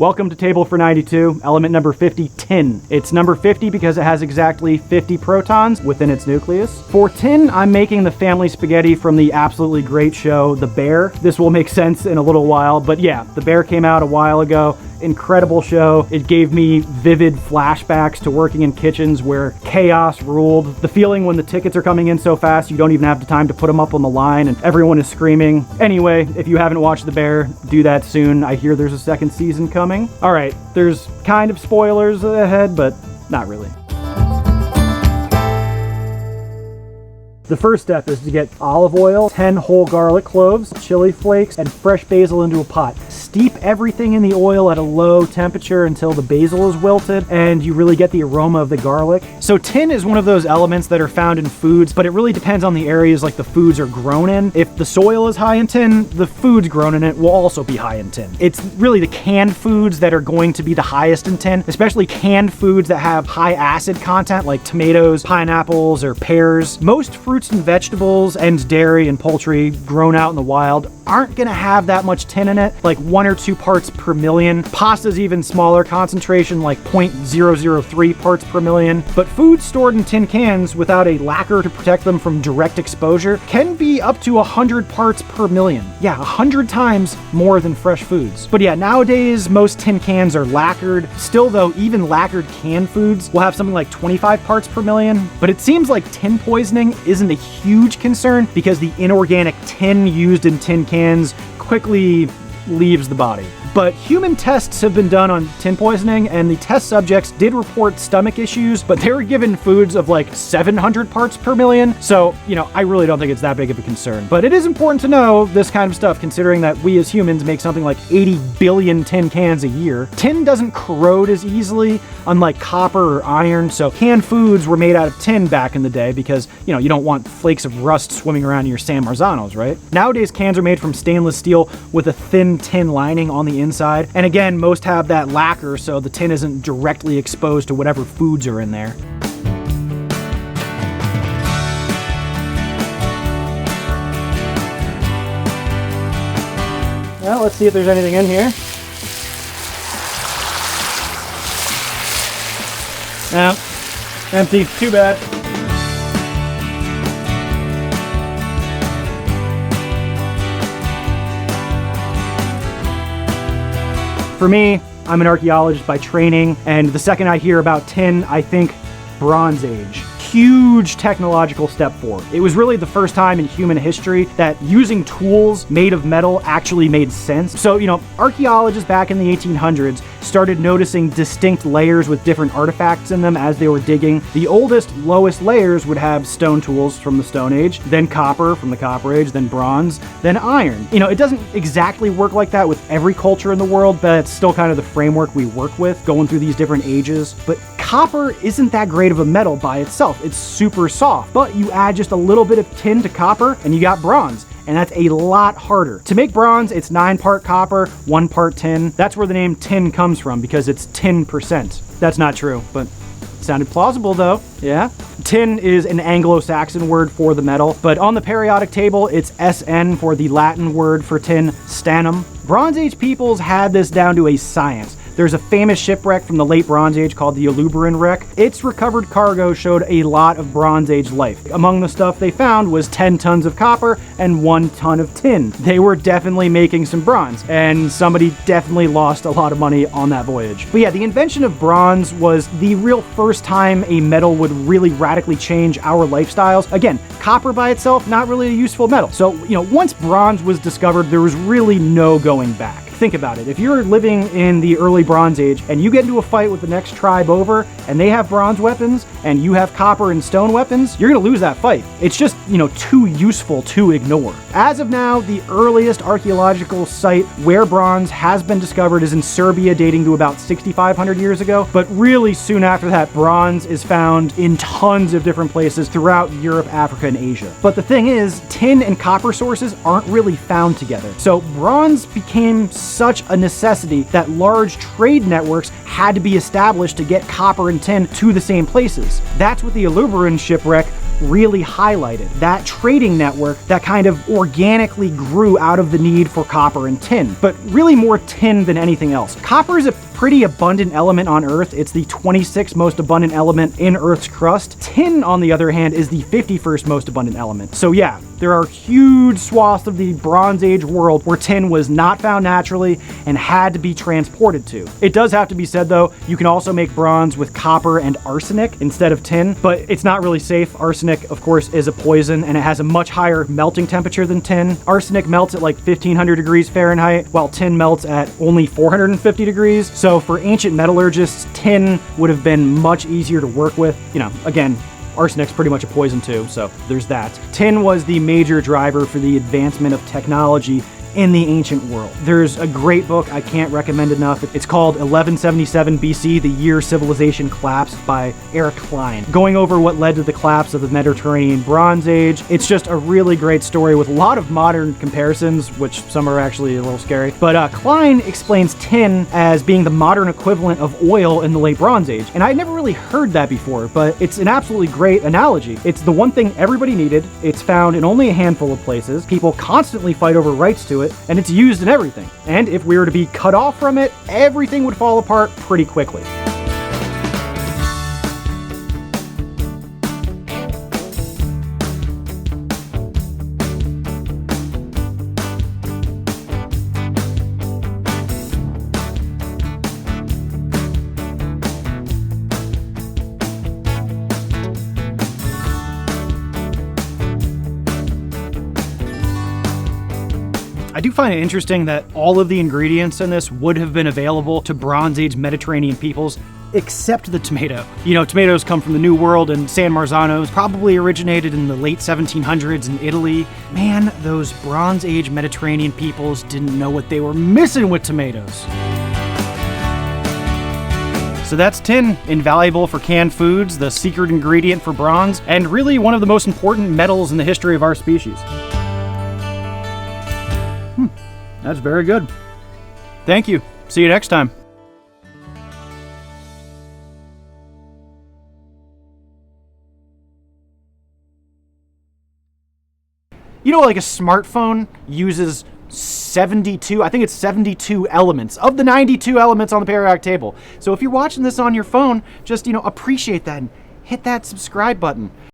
Welcome to Table for 92, element number 50, tin. It's number 50 because it has exactly 50 protons within its nucleus. For tin, I'm making the family spaghetti from the absolutely great show, The Bear. This will make sense in a little while, but yeah, The Bear came out a while ago. Incredible show. It gave me vivid flashbacks to working in kitchens where chaos ruled. The feeling when the tickets are coming in so fast you don't even have the time to put them up on the line and everyone is screaming. Anyway, if you haven't watched The Bear, do that soon. I hear there's a second season coming. All right, there's kind of spoilers ahead, but not really. The first step is to get olive oil, 10 whole garlic cloves, chili flakes, and fresh basil into a pot. Steep everything in the oil at a low temperature until the basil is wilted and you really get the aroma of the garlic. So tin is one of those elements that are found in foods, but it really depends on the areas like the foods are grown in. If the soil is high in tin, the foods grown in it will also be high in tin. It's really the canned foods that are going to be the highest in tin, especially canned foods that have high acid content like tomatoes, pineapples, or pears. Most fruits and vegetables and dairy and poultry grown out in the wild aren't gonna have that much tin in it, like 1 or 2 parts per million. Pasta's even smaller concentration, like 0.003 parts per million. But foods stored in tin cans without a lacquer to protect them from direct exposure can be up to 100 parts per million. Yeah, 100 times more than fresh foods. But yeah, nowadays most tin cans are lacquered. Still though, even lacquered canned foods will have something like 25 parts per million. But it seems like tin poisoning isn't a huge concern because the inorganic tin used in tin cans quickly leaves the body. But human tests have been done on tin poisoning, and the test subjects did report stomach issues, but they were given foods of like 700 parts per million. So, I really don't think it's that big of a concern. But it is important to know this kind of stuff, considering that we as humans make something like 80 billion tin cans a year. Tin doesn't corrode as easily, unlike copper or iron, so canned foods were made out of tin back in the day because, you don't want flakes of rust swimming around in your San Marzanos, right? Nowadays, cans are made from stainless steel with a thin tin lining on the inside. And again, most have that lacquer so the tin isn't directly exposed to whatever foods are in there. Well, let's see if there's anything in here. No, empty, too bad. For me, I'm an archaeologist by training, and the second I hear about tin, I think Bronze Age. Huge technological step forward. It was really the first time in human history that using tools made of metal actually made sense. So, archaeologists back in the 1800s started noticing distinct layers with different artifacts in them as they were digging. The oldest, lowest layers would have stone tools from the Stone Age, then copper from the Copper Age, then bronze, then iron. It doesn't exactly work like that with every culture in the world, but it's still kind of the framework we work with going through these different ages. But copper isn't that great of a metal by itself. It's super soft, but you add just a little bit of tin to copper and you got bronze. And that's a lot harder. To make bronze, it's 9 part copper, 1 part tin. That's where the name tin comes from, because it's 10%. That's not true, but it sounded plausible though, yeah? Tin is an Anglo-Saxon word for the metal, but on the periodic table, it's SN for the Latin word for tin, stannum. Bronze Age peoples had this down to a science. There's a famous shipwreck from the late Bronze Age called the Uluburun wreck. Its recovered cargo showed a lot of Bronze Age life. Among the stuff they found was 10 tons of copper and 1 ton of tin. They were definitely making some bronze, and somebody definitely lost a lot of money on that voyage. But yeah, the invention of bronze was the real first time a metal would really radically change our lifestyles. Again, copper by itself, not really a useful metal. So, once bronze was discovered, there was really no going back. Think about it. If you're living in the early Bronze Age and you get into a fight with the next tribe over and they have bronze weapons and you have copper and stone weapons, you're gonna lose that fight. It's just, too useful to ignore. As of now, the earliest archaeological site where bronze has been discovered is in Serbia, dating to about 6,500 years ago. But really soon after that, bronze is found in tons of different places throughout Europe, Africa, and Asia. But the thing is, tin and copper sources aren't really found together. So bronze became such a necessity that large trade networks had to be established to get copper and tin to the same places. That's what the Uluburun shipwreck really highlighted. That trading network that kind of organically grew out of the need for copper and tin, but really more tin than anything else. Copper is a pretty abundant element on Earth. It's the 26th most abundant element in Earth's crust. Tin, on the other hand, is the 51st most abundant element. So yeah, there are huge swaths of the Bronze Age world where tin was not found naturally and had to be transported to. It does have to be said though, you can also make bronze with copper and arsenic instead of tin, but it's not really safe. Arsenic, of course, is a poison and it has a much higher melting temperature than tin. Arsenic melts at like 1500 degrees Fahrenheit, while tin melts at only 450 degrees. So for ancient metallurgists, tin would have been much easier to work with. You know, again, arsenic's pretty much a poison too, so there's that. Tin was the major driver for the advancement of technology in the ancient world. There's a great book I can't recommend enough. It's called 1177 BC, The Year Civilization Collapsed by Eric Klein, going over what led to the collapse of the Mediterranean Bronze Age. It's just a really great story with a lot of modern comparisons, which some are actually a little scary. But Klein explains tin as being the modern equivalent of oil in the late Bronze Age. And I'd never really heard that before, but it's an absolutely great analogy. It's the one thing everybody needed. It's found in only a handful of places. People constantly fight over rights to it, and it's used in everything. And if we were to be cut off from it, everything would fall apart pretty quickly. I do find it interesting that all of the ingredients in this would have been available to Bronze Age Mediterranean peoples, except the tomato. You know, tomatoes come from the New World, and San Marzano's probably originated in the late 1700s in Italy. Man, those Bronze Age Mediterranean peoples didn't know what they were missing with tomatoes. So that's tin, invaluable for canned foods, the secret ingredient for bronze, and really one of the most important metals in the history of our species. That's very good. Thank you. See you next time. You know, like a smartphone uses 72, I think it's 72 elements of the 92 elements on the periodic table. So if you're watching this on your phone, just, appreciate that and hit that subscribe button.